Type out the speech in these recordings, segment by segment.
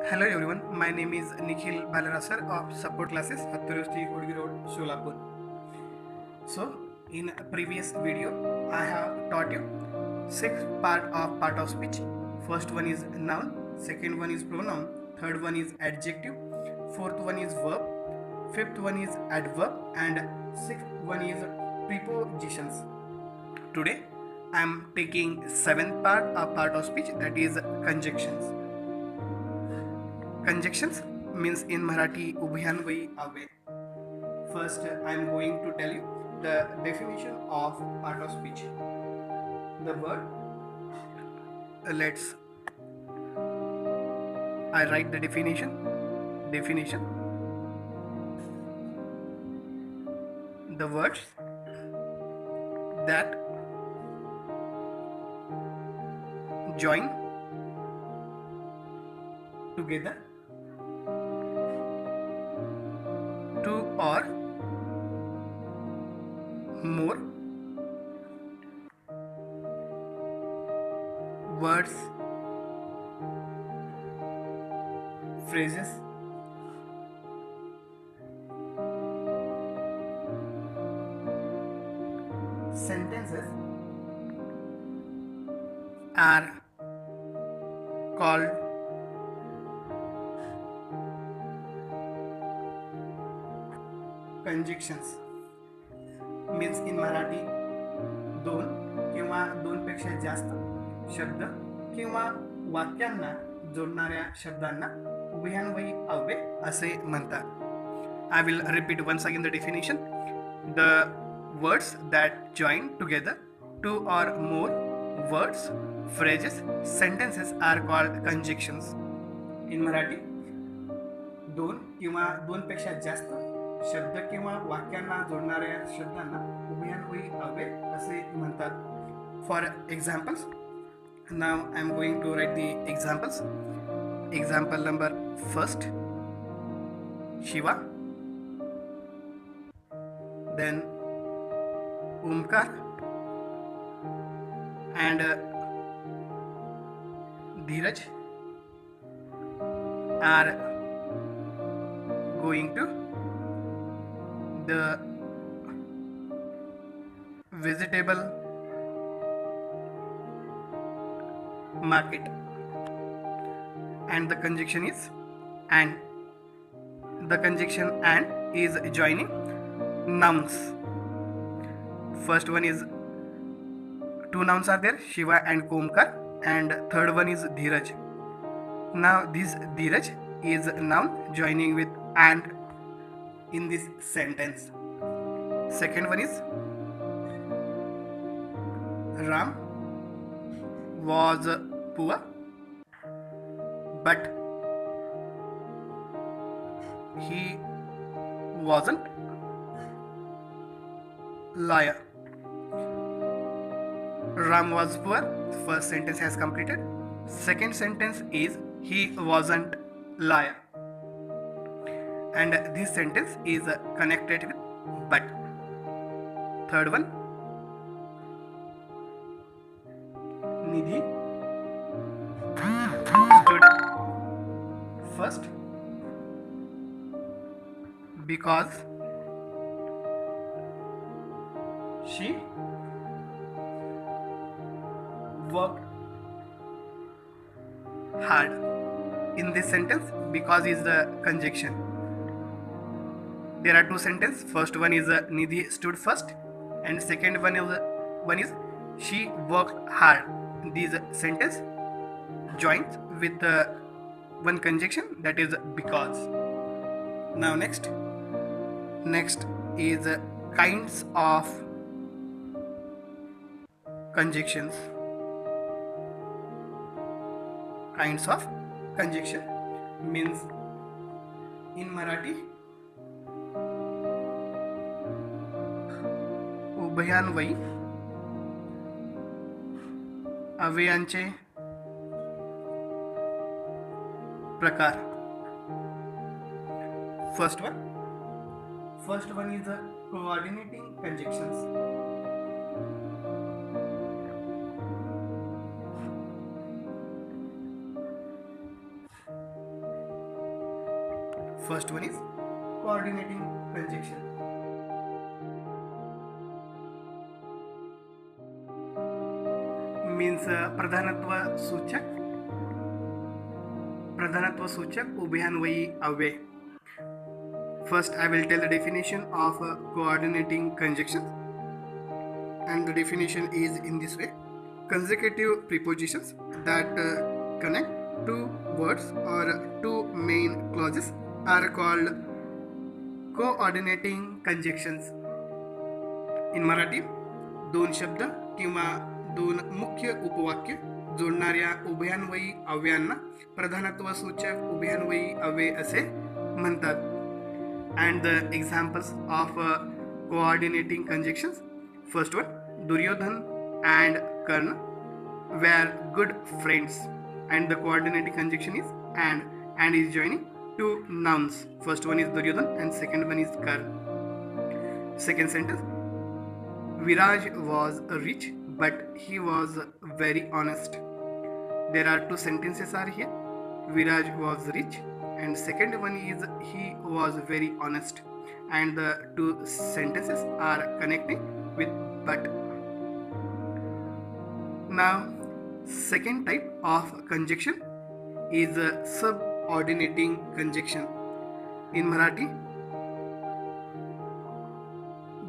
Hello everyone, my name is Nikhil Balarasar of Support Classes, Hatturasti Udgi Road, Solapur. So, in a previous video, I have taught you six part of speech. First one is noun, second one is pronoun, third one is adjective, fourth one is verb, fifth one is adverb, and sixth one is prepositions. Today, I am taking seventh part of speech, that is conjunctions. Conjunctions means in Marathi ubhyanvai ave. First, I am going to tell you the definition of part of speech. The word, let's I write the definition. Definition. The words that join together two or more words, phrases, sentences are called conjunctions. Means in Marathi दोन किंवा दोनपेक्षा जास्त शब्द किंवा वाक्यांना जोडणाऱ्या शब्दांना उभयान्वयी अव्यय असे म्हणतात. I will repeat once again the definition. The words that join together two or more words, phrases, sentences are called conjunctions. In Marathi दोन किंवा दोनपेक्षा जास्त शब्द किंवा वाक्यांना जोडणाऱ्या शब्दांना उभयान्वयी अव्यय असे म्हणतात. For examples, now I am going to write the examples. Example number first, Shiva, then Omkar and Dheeraj are going to the vegetable market, and the conjunction is and. The conjunction and is joining nouns. First one is two nouns are there, Shiva and Komkar, and third one is Dheeraj. Now this Dheeraj is noun joining with and in this sentence. Second one is Ram was poor, but he wasn't liar. Ram was poor. First sentence has completed. Second sentence is he wasn't liar, and this sentence is connected with but. Third one, Nidhi stood first because she worked hard. In this sentence, because is the conjunction. There are two sentences. First one is Nidhi stood first, and second one is she worked hard. This sentence joins with one conjunction, that is because. Now next is kinds of conjunctions. Kinds of conjunction means in Marathi उभयान्वयी अव्ययांचे प्रकार. First one is coordinating conjunctions. First one is coordinating conjunction. Means प्रधानत्व सूचक उभयान्वयी अव्यय. First, I will tell the definition of coordinating conjunctions, and the definition is in this way: consecutive prepositions that connect two words or two main clauses are called coordinating conjunctions. In Marathi, दोन शब्द किंवा दोन मुख्य उपवाक्य जोडणाऱ्या उभयान्वयी अव्ययांना प्रधानत्व सूचक उभयान्वयी अव्यय असे म्हणतात. And the examples of coordinating conjunctions. First one, Duryodhan and Karna were good friends, and the coordinating conjunction is and is joining two nouns. First one is Duryodhan and second one is Karna. Second sentence, Viraj was rich but he was very honest. There are two sentences are here. Viraj was rich and second one is he was very honest, and the two sentences are connecting with but. Now, second type of conjunction is a subordinating conjunction. In Marathi,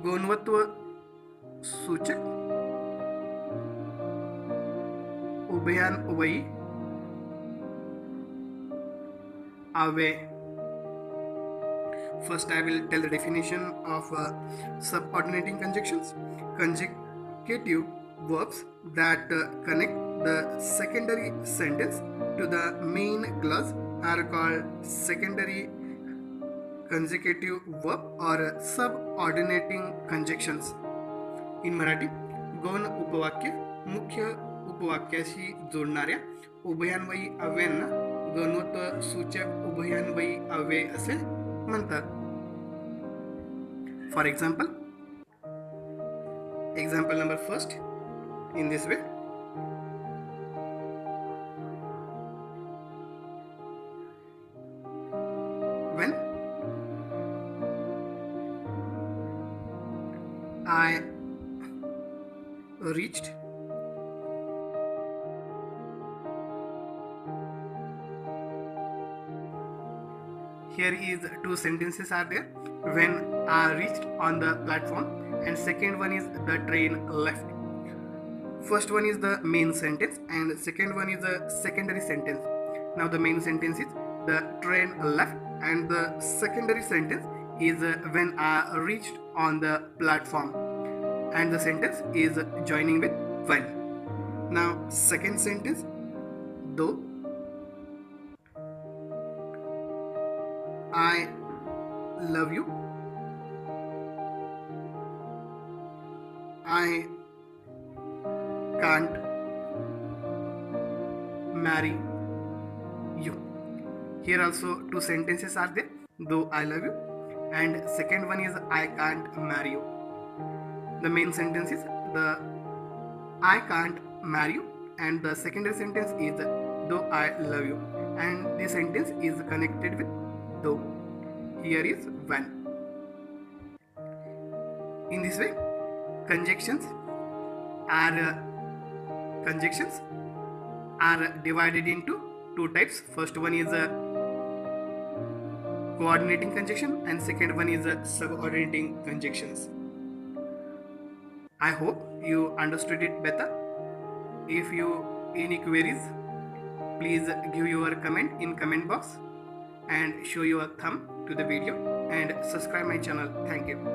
गोणवत्व सूचक उभयान्वयी अव्यय. First, I will tell the definition of subordinating conjunctions. Conjugative verbs that connect the secondary sentence to the main clause are called secondary consecutive verb or subordinating conjunctions. In Marathi, गौण उपवाक्य मुख्य उपवाक्याशी जोडणाऱ्या उभयान्वयी अव्ययांना गौणत्व सूचक उभयान्वयी अव्यय असे म्हणतात. For example number first in this way: when I reached here is two sentences are there. When I reached on the platform, and second one is the train left. First one is the main sentence and second one is the secondary sentence. Now the main sentence is the train left, and the secondary sentence is when I reached on the platform, and the sentence is joining with when. Now second sentence, though I love you, I can't marry you. Here also two sentences are there: though I love you, and second one is I can't marry you. The main sentence is the I can't marry you, and the secondary sentence is though I love you, and this sentence is connected with though. Here is when. In this way, conjunctions are divided into two types. First one is a coordinating conjunction and second one is a subordinating conjunctions. I hope you understood it better. If you any queries, please give your comment in comment box and show your thumb to the video and subscribe my channel. Thank you.